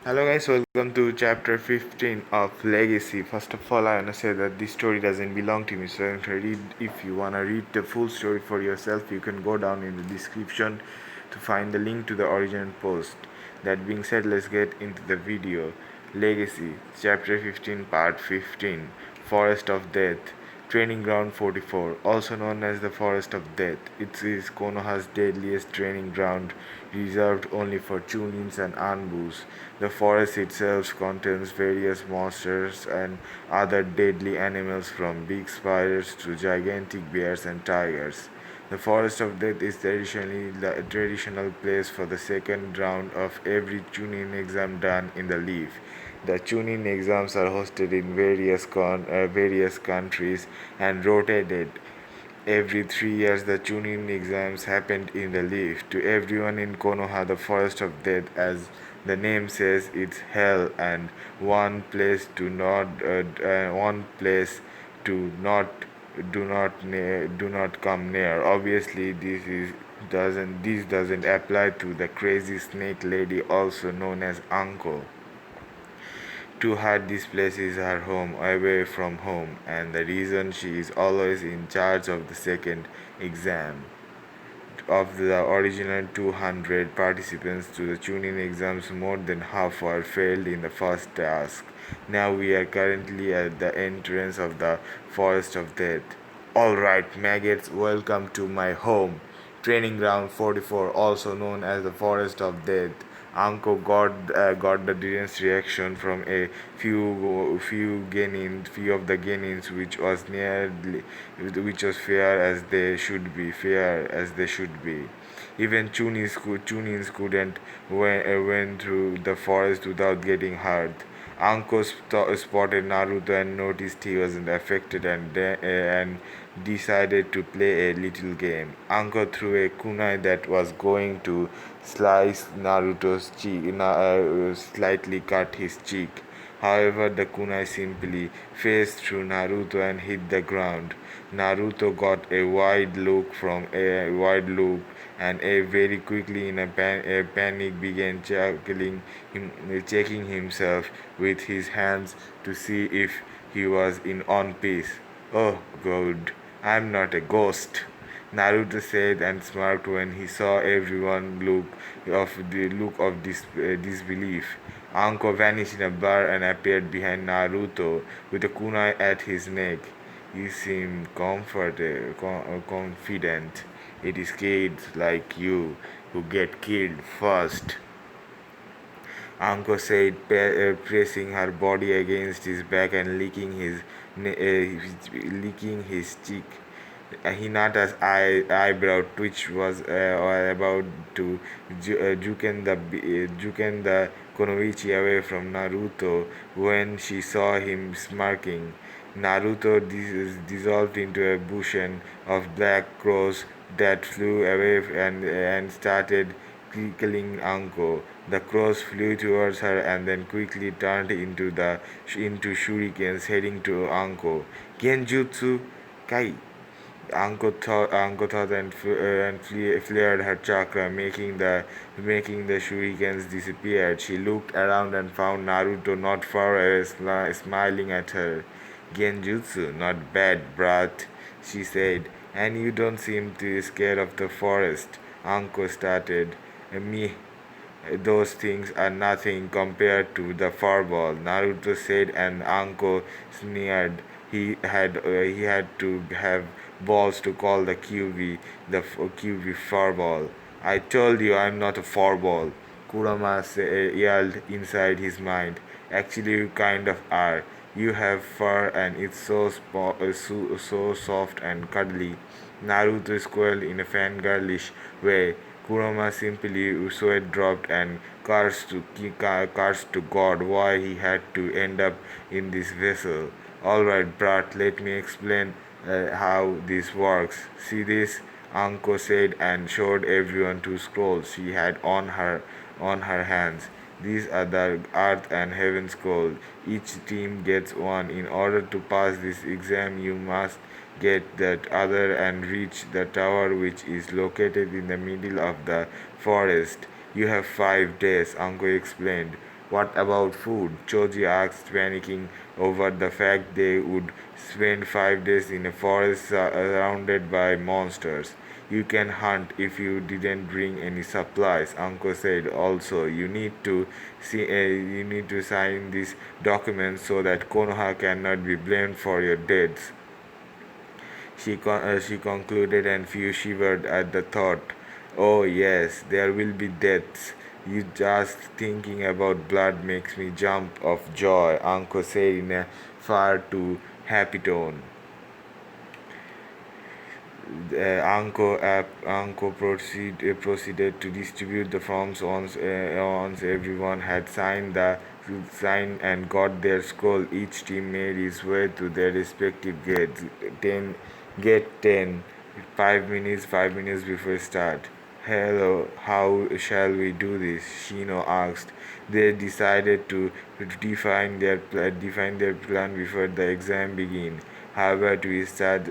Hello guys, welcome to chapter 15 of Legacy. First of all, I wanna say that this story doesn't belong to me, so if you wanna read the full story for yourself, you can go down in the description to find the link to the original post. That being said, let's get into the video. Legacy, chapter 15, part 15, Forest of Death. Training Ground 44, also known as the Forest of Death. It is Konoha's deadliest training ground, reserved only for Chunins and Anbus. The forest itself contains various monsters and other deadly animals from big spiders to gigantic bears and tigers. The Forest of Death is traditionally the traditional place for the second round of every Chunin exam done in the leaf. The Chunin exams are hosted in various countries and rotated. Every 3 years, the Chunin exams happened in the leaf. To everyone in Konoha, the Forest of Death, as the name says, it's hell and one place to not do not come near. Obviously, this doesn't apply to the crazy snake lady, also known as Anko. To her, this place is her home, away from home, and the reason she is always in charge of the second exam. Of the original 200 participants to the tuning exams, more than half were failed in the first task. Now we are currently at the entrance of the Forest of Death. Alright, maggots, welcome to my home. Training Ground 44, also known as the Forest of Death. Anko got the dense reaction from a few of the genins, which was fair as they should be. Even Chunins couldn't went through the forest without getting hurt. Anko spotted Naruto and noticed he wasn't affected and decided to play a little game. Anko threw a kunai that was going to slice Naruto's cheek, slightly cut his cheek. However, the kunai simply phased through Naruto and hit the ground. Naruto got a wide look and very quickly in a panic began checking himself with his hands to see if he was in one piece. Oh god, I'm not a ghost. Naruto said and smirked when he saw everyone look of disbelief. Anko vanished in a blur and appeared behind Naruto with a kunai at his neck. He seemed confident. It is kids like you who get killed first. Anko said, pressing her body against his back and licking his cheek. Hinata's eyebrow twitch was about to juken the Konoichi away from Naruto when she saw him smirking. Naruto dissolved into a bushel of black crows that flew away and started tickling Anko. The crows flew towards her and then quickly turned into shurikens heading to Anko. Genjutsu Kai. Anko thought and flared her chakra, making the shurikens disappear. She looked around and found Naruto not far away, smiling at her. Genjutsu, not bad, brat, she said. And you don't seem to be scared of the forest. Anko started. Me, those things are nothing compared to the fireball, Naruto said, and Anko sneered. He had to have balls to call the QV fireball. I told you I'm not a fireball, yelled inside his mind. Actually, you kind of are. You have fur and it's so soft and cuddly. Naruto squealed in a fangirlish way. Kurama simply sweat dropped and cursed to God why he had to end up in this vessel. Alright, brat, let me explain how this works. See this? Anko said and showed everyone two scrolls she had on her hands. These are the Earth and Heaven scroll. Each team gets one. In order to pass this exam, you must get that other and reach the tower which is located in the middle of the forest. You have 5 days, Anko explained. What about food? Choji asked, panicking over the fact they would spend 5 days in a forest surrounded by monsters. You can hunt if you didn't bring any supplies, Uncle said. Also, you need to sign this document so that Konoha cannot be blamed for your deaths. She concluded, and few shivered at the thought. Oh, yes, there will be deaths. You just thinking about blood makes me jump of joy, Uncle said in a far too happy tone. Proceeded to distribute the forms once everyone had signed and got their scroll. Each team made its way to their respective gates. 10, Gate 10, 5 minutes, 5 minutes before start. Hello, how shall we do this? Shino asked. They decided to define their plan before the exam began. However, we start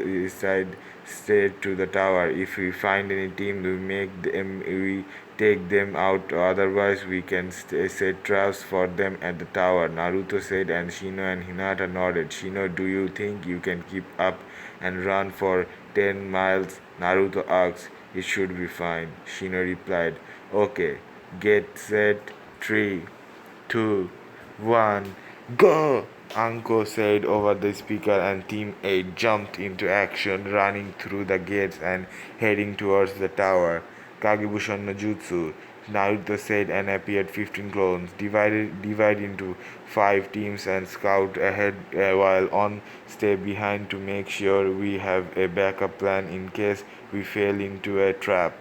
straight to the tower. If we find any team, we take them out. Otherwise, we can set traps for them at the tower. Naruto said, and Shino and Hinata nodded. Shino, do you think you can keep up and run for 10 miles? Naruto asked. It should be fine. Shino replied. Okay, get set. 3, 2, 1, go! Anko said over the speaker, and Team 8 jumped into action, running through the gates and heading towards the tower. Kagebushan no Jutsu, Naruto said, and appeared 15 clones, divide into 5 teams and scout ahead while on stay behind to make sure we have a backup plan in case we fall into a trap.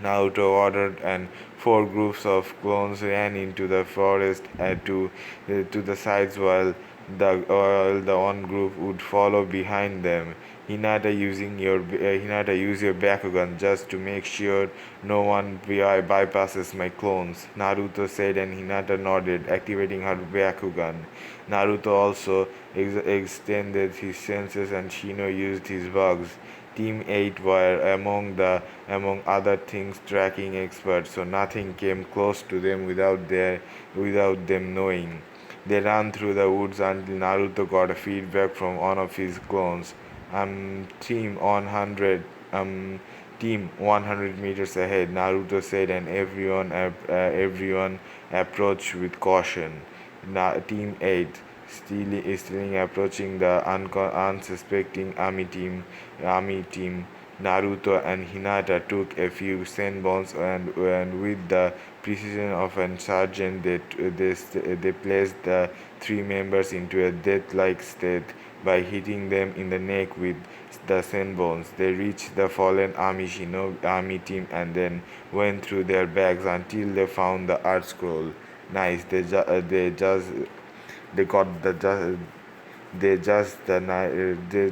Naruto ordered, and 4 groups of clones ran into the forest to the sides while the one group would follow behind them. Hinata, use your Bakugan just to make sure no one bypasses my clones, Naruto said, and Hinata nodded, activating her Bakugan. Naruto also extended his senses, and Shino used his bugs. Team 8 were among other things tracking experts, so nothing came close to them without them knowing. They ran through the woods until Naruto got a feedback from one of his clones. Team 100, team 100 meters ahead, Naruto said, and everyone approached with caution. Team 8 still approaching the unsuspecting army team. Naruto and Hinata took a few senbons, and with the precision of a sergeant, they placed the 3 members into a death-like state by hitting them in the neck with the senbons. They reached the fallen army team and then went through their bags until they found the art scroll. Nice. They got the just they just the they,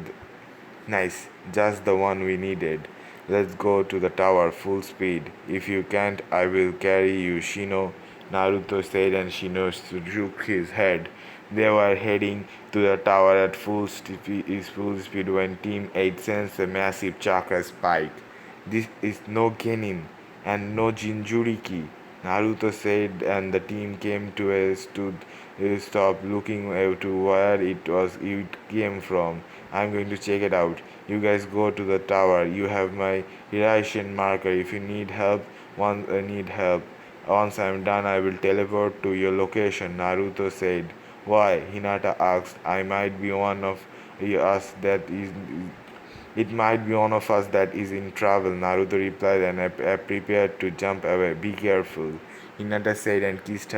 Nice, just the one we needed. Let's go to the tower full speed. If you can't, I will carry you, Shino, Naruto said, and Shino shook his head. They were heading to the tower at full speed when Team 8 sensed a massive chakra spike. This is no Genin and no Jinjuriki, Naruto said, and the team came to a stop, looking to where it came from. I'm going to check it out. You guys go to the tower. You have my Hiraition marker. If you need help. Once I'm done, I will teleport to your location, Naruto said. Why? Hinata asked. It might be one of us that is in trouble, Naruto replied, and prepared to jump away. Be careful, Hinata said, and kissed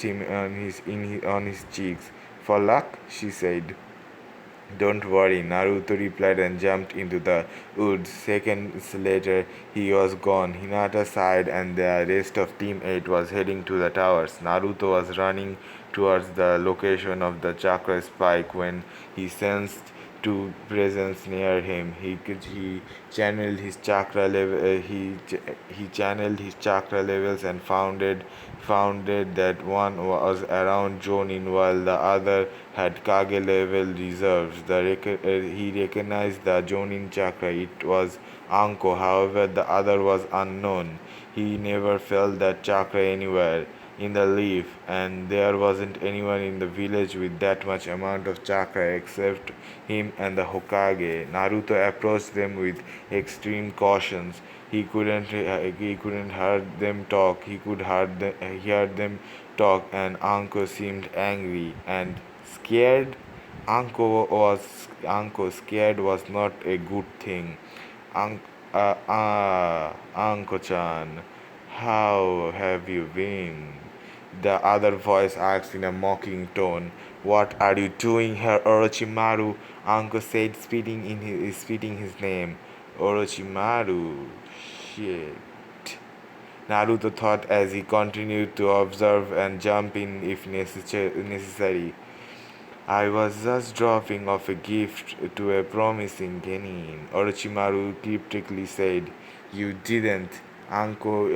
him on his cheeks. For luck, she said. Don't worry, Naruto replied and jumped into the woods. Seconds later, he was gone. Hinata sighed, and the rest of Team 8 was heading to the towers. Naruto was running towards the location of the chakra spike when he sensed two presence near him. He channeled his chakra level. He channeled his chakra levels and founded that one was around Jonin while the other had Kage level reserves. He recognized the Jonin chakra. It was Anko. However, the other was unknown. He never felt that chakra anywhere. in the leaf, and there wasn't anyone in the village with that much amount of chakra except him and the Hokage. Naruto approached them with extreme cautions. He couldn't hear them talk. He could hear them talk, and Anko seemed angry and scared. Anko scared was not a good thing. Anko-chan, how have you been? The other voice asked in a mocking tone. What are you doing here, Orochimaru? Anko said, spitting his name. Orochimaru. Shit. Naruto thought as he continued to observe and jump in if necessary. I was just dropping off a gift to a promising genin, Orochimaru cryptically said. You didn't, Uncle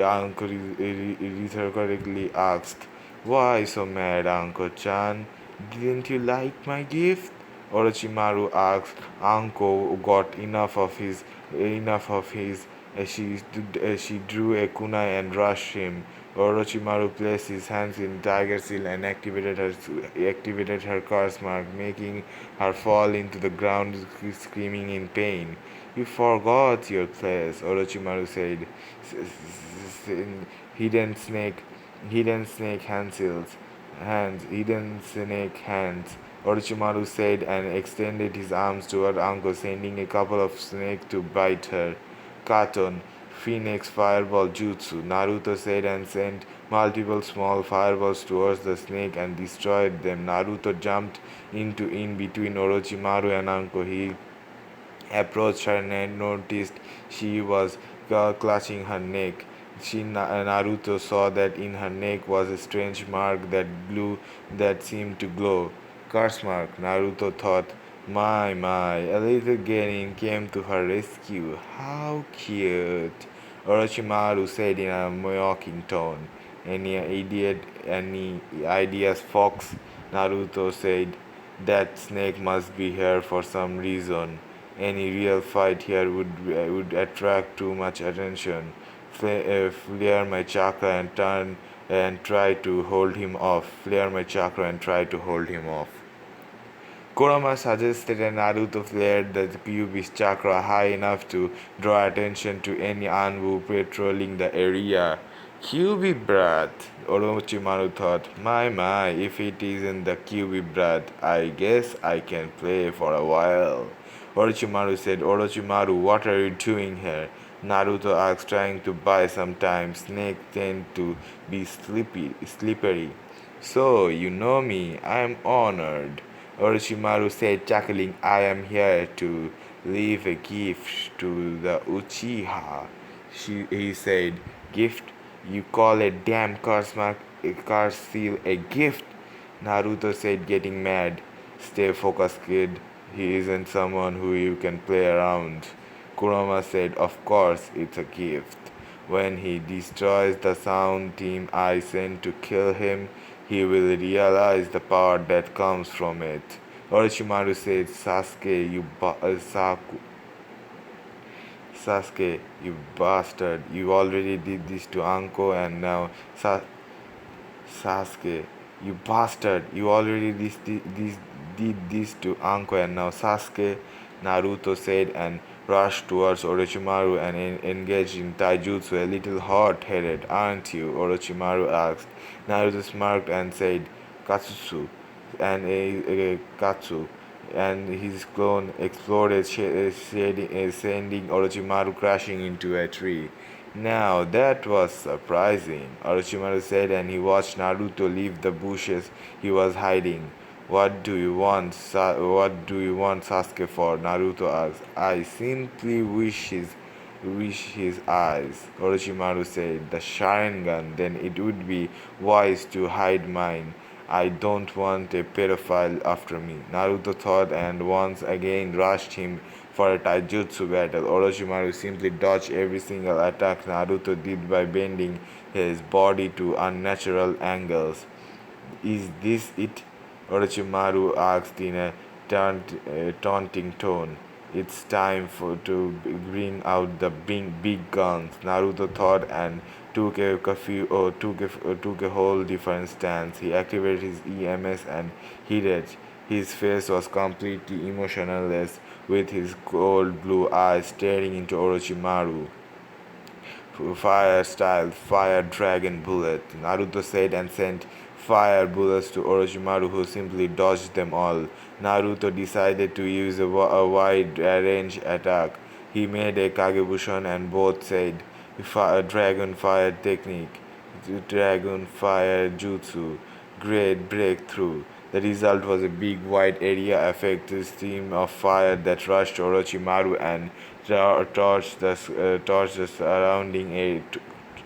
rhetorically asked. Why so mad, Uncle-chan? Didn't you like my gift? Orochimaru asked. Anko got enough of his. She drew a kunai and rushed him. Orochimaru placed his hands in Tiger Seal and activated her curse mark, making her fall into the ground screaming in pain. You forgot your place, Orochimaru said. Hidden snake, hidden snake hidden snake hands. Orochimaru said and extended his arms toward Anko, sending a couple of snakes to bite her. Katon, Phoenix Fireball Jutsu, Naruto said and sent multiple small fireballs towards the snake and destroyed them. Naruto jumped in between Orochimaru and Anko. He approached her and noticed she was clutching her neck. Naruto saw that in her neck was a strange mark that seemed to glow. Curse mark, Naruto thought. My, a little genin came to her rescue. How cute, Orochimaru said in a mocking tone. Any ideas, Fox? Naruto said. That snake must be here for some reason. Any real fight here would attract too much attention. Flare my chakra and turn and try to hold him off. Flare my chakra and try to hold him off. Kurama suggested and Naruto flared the Kyuubi's chakra high enough to draw attention to any Anbu patrolling the area. Kyuubi breath, Orochimaru thought. My, if it isn't the Kyuubi breath, I guess I can play for a while. Orochimaru said, Orochimaru, what are you doing here? Naruto asked, trying to buy some time. Snakes tend to be slippery. So, you know me, I am honored. Orochimaru said, chuckling, I am here to leave a gift to the Uchiha. He said, gift? You call a damn curse seal a gift? Naruto said, getting mad. Stay focused, kid. He isn't someone who you can play around. Kurama said, of course, it's a gift. When he destroys the sound team I sent to kill him, he will realize the power that comes from it. Orochimaru said, Sasuke, you bastard. You already did this to Anko and now Sasuke, you bastard. You already did this to Anko and now Sasuke, Naruto said and rushed towards Orochimaru and engaged in taijutsu. A little hot-headed, aren't you? Orochimaru asked. Naruto smirked and said, Katsutsu, and a Katsu, and his clone exploded, sending Orochimaru crashing into a tree. Now that was surprising, Orochimaru said, and he watched Naruto leave the bushes he was hiding. What do you want, Sasuke for? Naruto asked. I simply wish his eyes, Orochimaru said. The Sharingan, then it would be wise to hide mine. I don't want a pedophile after me. Naruto thought and once again rushed him for a taijutsu battle. Orochimaru simply dodged every single attack Naruto did by bending his body to unnatural angles. Is this it? Orochimaru asked in a taunting tone. It's time to bring out the big guns, Naruto thought, and took a whole different stance. He activated his EMS and hit it. His face was completely emotionless, with his cold blue eyes staring into Orochimaru. Fire style, fire dragon bullet. Naruto said and sent fire bullets to Orochimaru, who simply dodged them all. Naruto decided to use a wide range attack. He made a Kagebushin and both said dragon fire technique, dragon fire jutsu, great breakthrough. The result was a big wide area effect stream of fire that rushed Orochimaru and torched the surrounding area,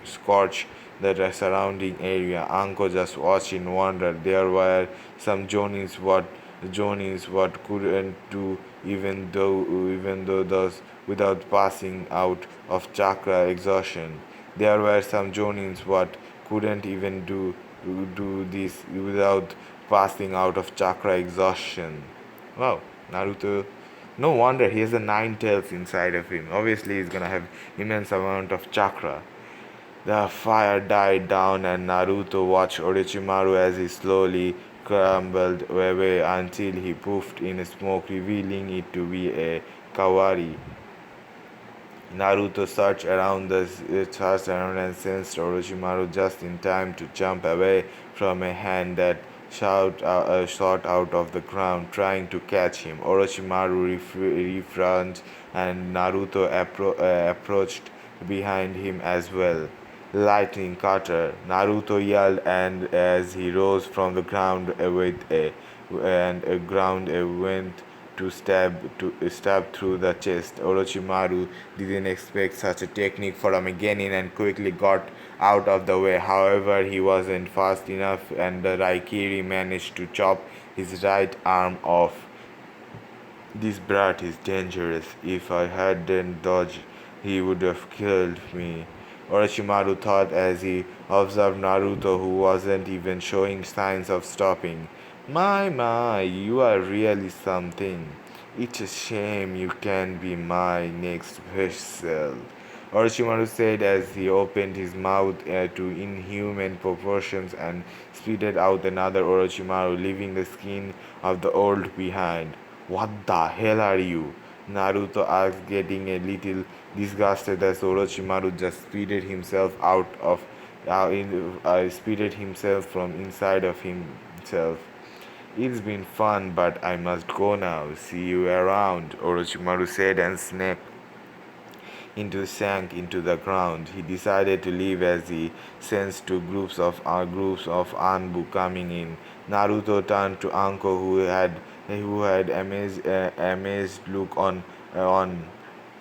scorched the surrounding area. Anko just watched in wonder. There were some Jonins what couldn't do even though those without passing out of chakra exhaustion. There were some Jonins what couldn't even do this without passing out of chakra exhaustion. Wow, Naruto. No wonder he has a nine tails inside of him. Obviously, he's gonna have immense amount of chakra. The fire died down, and Naruto watched Orochimaru as he slowly crumbled away until he poofed in smoke, revealing it to be a Kawari. Naruto searched around and sensed Orochimaru just in time to jump away from a hand that shot out of the ground, trying to catch him. Orochimaru refrained, and Naruto approached behind him as well. Lightning cutter! Naruto yelled, and as he rose from the ground went to stab through the chest. Orochimaru didn't expect such a technique from a genin and quickly got out of the way. However, he wasn't fast enough, and the Raikiri managed to chop his right arm off. This brat is dangerous. If I hadn't dodged, he would have killed me. Orochimaru thought as he observed Naruto, who wasn't even showing signs of stopping. My, you are really something. It's a shame you can't be my next vessel. Orochimaru said as he opened his mouth to inhuman proportions and spitted out another Orochimaru, leaving the skin of the old behind. What the hell are you? Naruto asked, getting a little disgusted as Orochimaru just spitted himself from inside of himself. It's been fun, but I must go now. See you around, Orochimaru said and sank into the ground. He decided to leave as he sensed two groups of Anbu coming in. Naruto turned to Anko, who had amazed look on.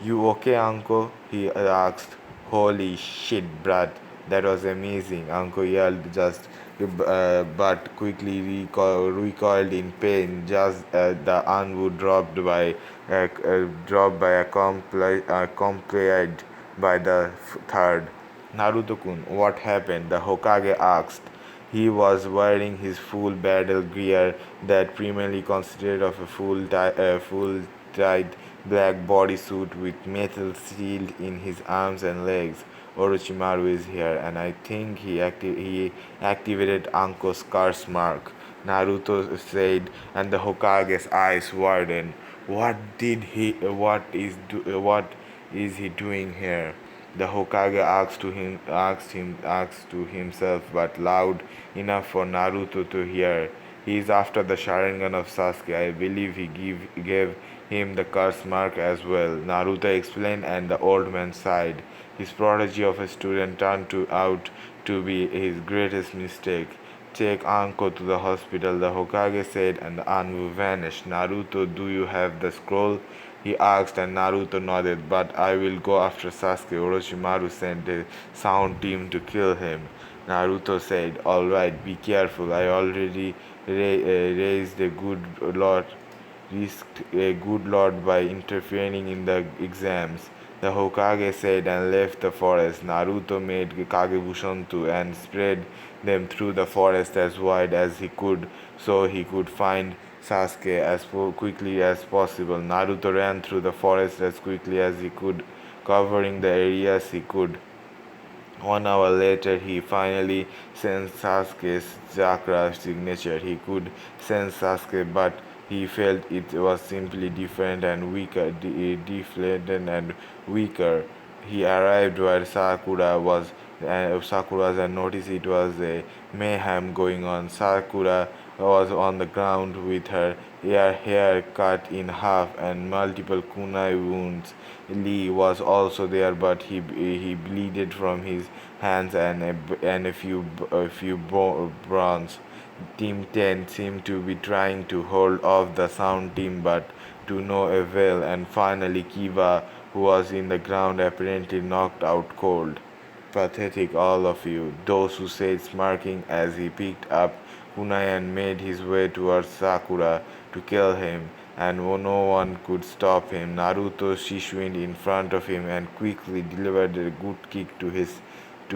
You okay, Anko? He asked. Holy shit, brat! That was amazing. Anko yelled but quickly recoiled in pain just as the Anbu accompanied by the third. Naruto-kun, what happened? The Hokage asked. He was wearing his full battle gear that primarily consisted of a full tight black bodysuit with metal shield in his arms and legs. Orochimaru is here, and I think he activated Anko's curse mark, Naruto said, and the Hokage's eyes widened. What is he doing here? The Hokage asked to himself, but loud enough for Naruto to hear. He is after the Sharingan of Sasuke. I believe he gave him the curse mark as well. Naruto explained, and the old man sighed. His prodigy of a student out to be his greatest mistake. Take Anko to the hospital, the Hokage said, and the Anbu vanished. Naruto, do you have the scroll? He asked, and Naruto nodded. But I will go after Sasuke. Orochimaru sent a sound team to kill him. Naruto said, alright, be careful. I already raised a good lot, risked a good lot by interfering in the exams. The Hokage said and left the forest. Naruto made Kagebushin and spread them through the forest as wide as he could so he could find Sasuke as quickly as possible. Naruto ran through the forest as quickly as he could, covering the areas he could 1 hour later, he finally sensed Sasuke's chakra signature. He could sense Sasuke, but he felt it was simply different and weaker, deflated and weaker. He arrived where Sakura's and noticed it was a mayhem going on. Sakura was on the ground with her hair cut in half and multiple kunai wounds. Lee was also there, but he bleeded from his hands and a few bronze. Team 10 seemed to be trying to hold off the sound team, but to no avail, and finally Kiba, who was in the ground, apparently knocked out cold. Pathetic, all of you, those who said, smirking as he picked up kunai and made his way towards Sakura to kill him, and no one could stop him. Naruto shishined in front of him and quickly delivered a good kick to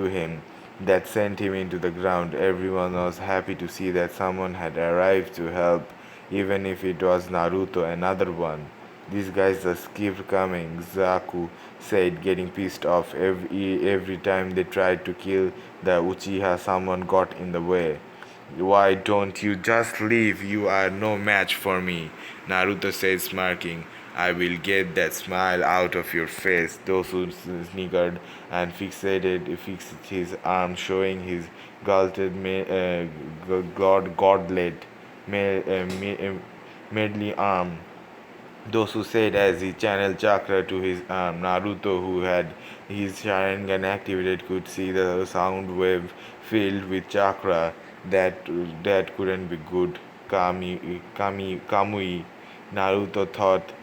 him that sent him into the ground. Everyone was happy to see that someone had arrived to help, even if it was Naruto, another one. These guys just keep coming, Zaku said, getting pissed off. Every time they tried to kill the Uchiha, someone got in the way. Why don't you just leave? You are no match for me, Naruto said, smirking. I will get that smile out of your face. Dosu sniggered and fixed his arm, showing his gauntlet, medley arm. Dosu said as he channeled chakra to his arm. Naruto, who had his Sharingan activated, could see the sound wave filled with chakra. That that couldn't be good. Kamui. Naruto thought.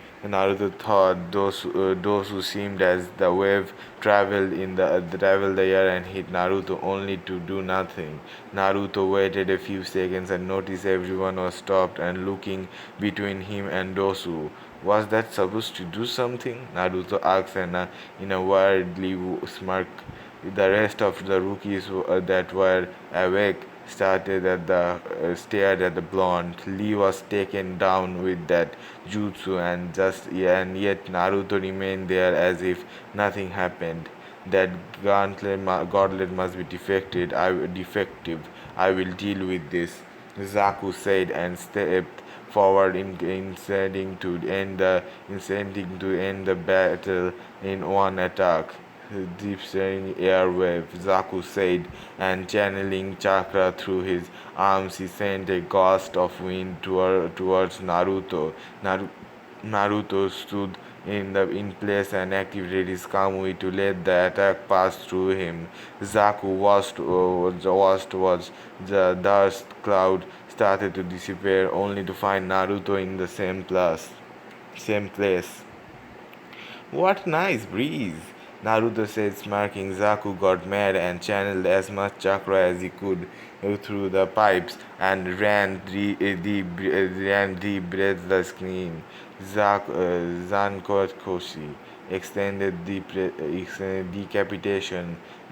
Those who seemed as the wave traveled the air and hit Naruto only to do nothing. Naruto waited a few seconds and noticed everyone was stopped and looking between him and Dosu. Was that supposed to do something? Naruto asked in a weirdly smirk. The rest of the rookies that were awake stared at the blonde. Lee was taken down with that jutsu, and yet Naruto remained there as if nothing happened. That gauntlet must be defective. I will deal with this, Zaku said and stepped forward intending to end the battle in one attack. Deep stirring airwave, Zaku said, and channeling chakra through his arms, he sent a gust of wind towards Naruto. Naruto stood in place and activated his Kamui to let the attack pass through him. Zaku watched the dust cloud started to disappear, only to find Naruto in the same place. What nice breeze! Naruto said, smirking. Zaku got mad and channeled as much chakra as he could through the pipes and ran deep breaths the screen. Zankoshi extended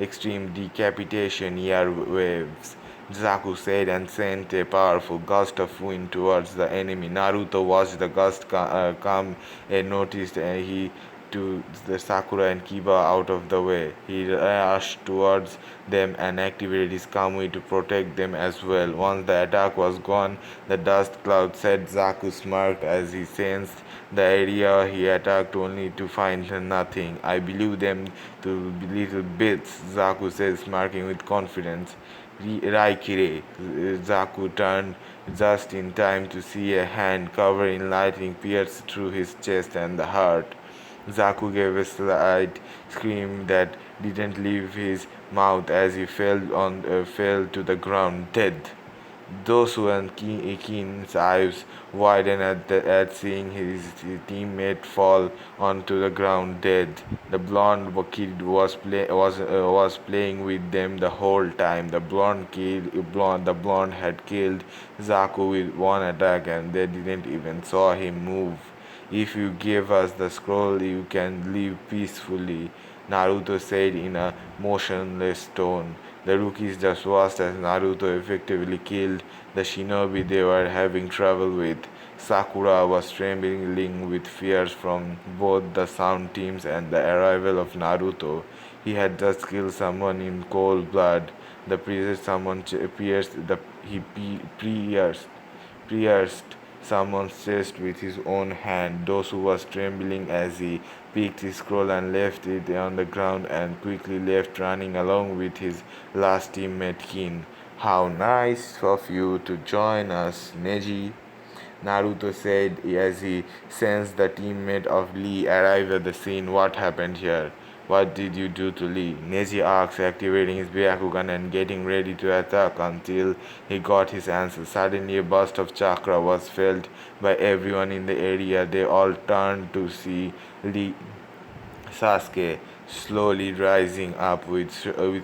extreme decapitation airwaves. Zaku said and sent a powerful gust of wind towards the enemy. Naruto watched the gust come and noticed he to the Sakura and Kiba out of the way. He rushed towards them and activated his Kamui to protect them as well. Once the attack was gone, the dust cloud said. Zaku smirked as he sensed the area he attacked only to find nothing. I believe them to be little bits, Zaku said, smirking with confidence. Raikire. Zaku turned just in time to see a hand covered in lightning pierce through his chest and the heart. Zaku gave a slight scream that didn't leave his mouth as he fell to the ground dead. Dosu and Kin's eyes widened at seeing his teammate fall onto the ground dead. The blonde kid was playing with them the whole time. The blonde had killed Zaku with one attack, and they didn't even saw him move. If you give us the scroll, you can live peacefully, Naruto said in a motionless tone. The rookies just watched as Naruto effectively killed the shinobi they were having trouble with. Sakura was trembling with fears from both the sound teams and the arrival of Naruto. He had just killed someone in cold blood. The priest someone pierced the he pierced someone's chest with his own hand. Dosu was trembling as he picked his scroll and left it on the ground and quickly left running along with his last teammate Kin. How nice of you to join us, Neji, Naruto said as he sensed the teammate of Lee arrive at the scene. What happened here? What did you do to Lee? Neji asked, activating his Byakugan and getting ready to attack until he got his answer. Suddenly, a burst of chakra was felt by everyone in the area. They all turned to see Lee Sasuke slowly rising up with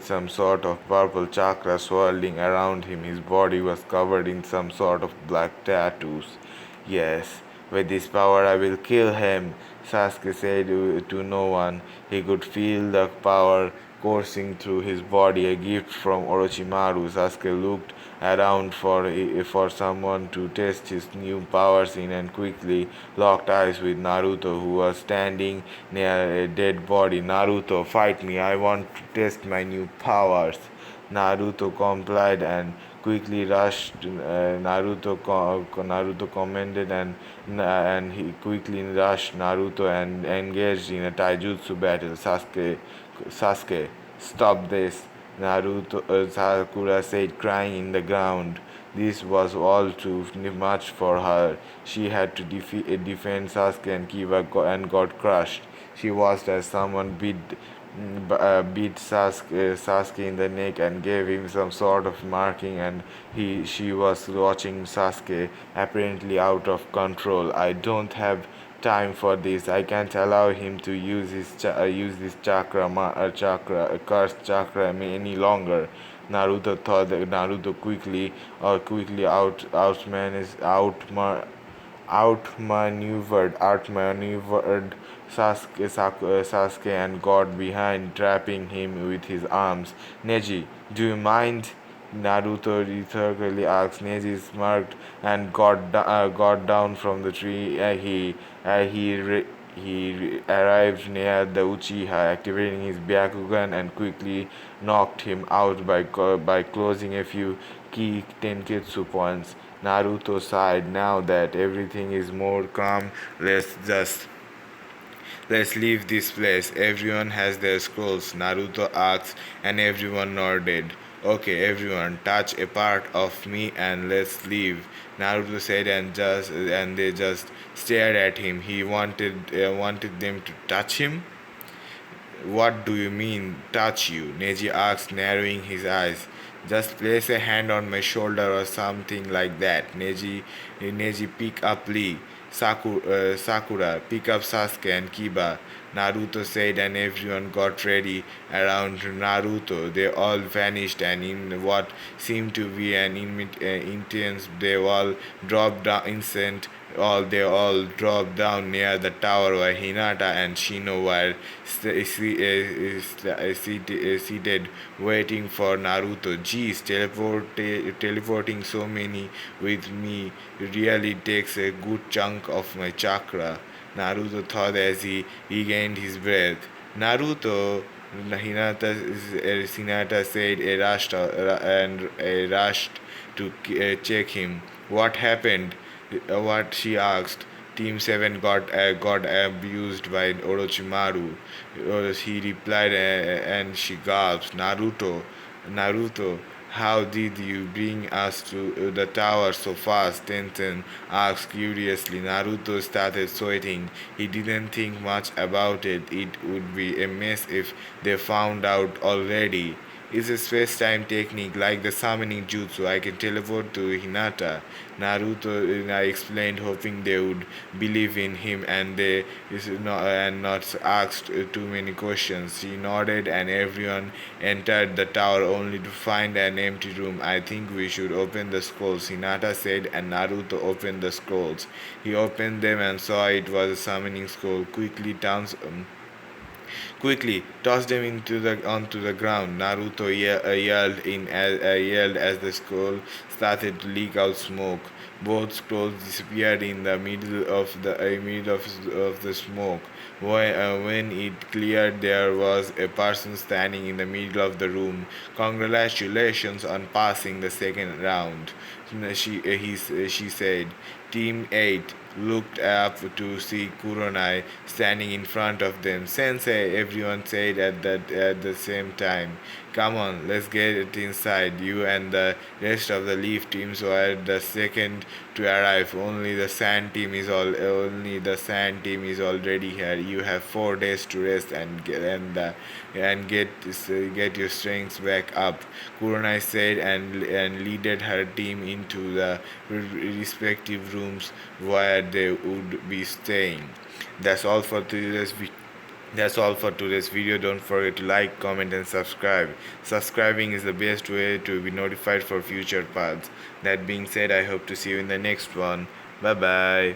some sort of purple chakra swirling around him. His body was covered in some sort of black tattoos. Yes, with this power I will kill him, Sasuke said to no one. He could feel the power coursing through his body, a gift from Orochimaru. Sasuke looked around for someone to test his new powers in and quickly locked eyes with Naruto, who was standing near a dead body. Naruto, fight me. I want to test my new powers. Naruto complied and quickly rushed. Naruto commanded and he quickly rushed Naruto and engaged in a taijutsu battle. Sasuke, stop this! Naruto Sakura said, crying in the ground. This was all too much for her. She had to defend Sasuke and Kiba and got crushed. She watched as someone beat Sasuke in the neck and gave him some sort of marking, and she was watching Sasuke apparently out of control. I don't have time for this. I can't allow him to use use this cursed chakra any longer. Naruto thought that Naruto quickly outmaneuvered Sasuke and got behind, trapping him with his arms. Neji, do you mind? Naruto rhetorically asked. Neji smirked and got down from the tree. He arrived near the Uchiha, activating his Byakugan and quickly knocked him out by closing a few key Tenketsu points. Naruto sighed. Now that everything is more calm, let's leave this place. Everyone has their scrolls, Naruto asked, and everyone nodded. Okay, everyone, touch a part of me and let's leave, Naruto said, and they just stared at him. He wanted them to touch him. What do you mean, touch you? Neji asked, narrowing his eyes. Just place a hand on my shoulder or something like that. Neji, pick up Lee. Sakura, pick up Sasuke and Kiba, Naruto said, and everyone got ready around Naruto. They all vanished, and in what seemed to be an intense, they all dropped down near the tower where Hinata and Shino were seated waiting for Naruto. Geez, teleporting so many with me really takes a good chunk of my chakra, Naruto thought as he regained his breath. Naruto, Hinata said, and rushed to check him. What happened? What she asked. Team 7 got abused by Orochimaru. He replied and she gasped. Naruto, how did you bring us to the tower so fast? Tenten asked curiously. Naruto started sweating. He didn't think much about it. It would be a mess if they found out already. It's a space-time technique like the summoning jutsu. I can teleport to Hinata. Naruto explained, hoping they would believe in him and not asked too many questions. She nodded, and everyone entered the tower only to find an empty room. I think we should open the scrolls, Hinata said, and Naruto opened the scrolls. He opened them and saw it was a summoning scroll. Quickly Quickly, tossed him onto the ground. Naruto yelled as the skull started to leak out smoke. Both scrolls disappeared in the middle of the smoke. When it cleared, there was a person standing in the middle of the room. Congratulations on passing the second round, she said. Team 8 looked up to see Kuronai standing in front of them. Sensei, everyone said at the same time. Come on, let's get it inside. You and the rest of the Leaf teams were the second to arrive. Only the Sand team is already here. You have 4 days to rest and get your strengths back up. Kuronai said and leaded her team into the respective rooms where they would be staying. That's all for today's video. That's all for today's video. Don't forget to like, comment, and subscribe. Subscribing is the best way to be notified for future parts. That being said, I hope to see you in the next one. Bye bye.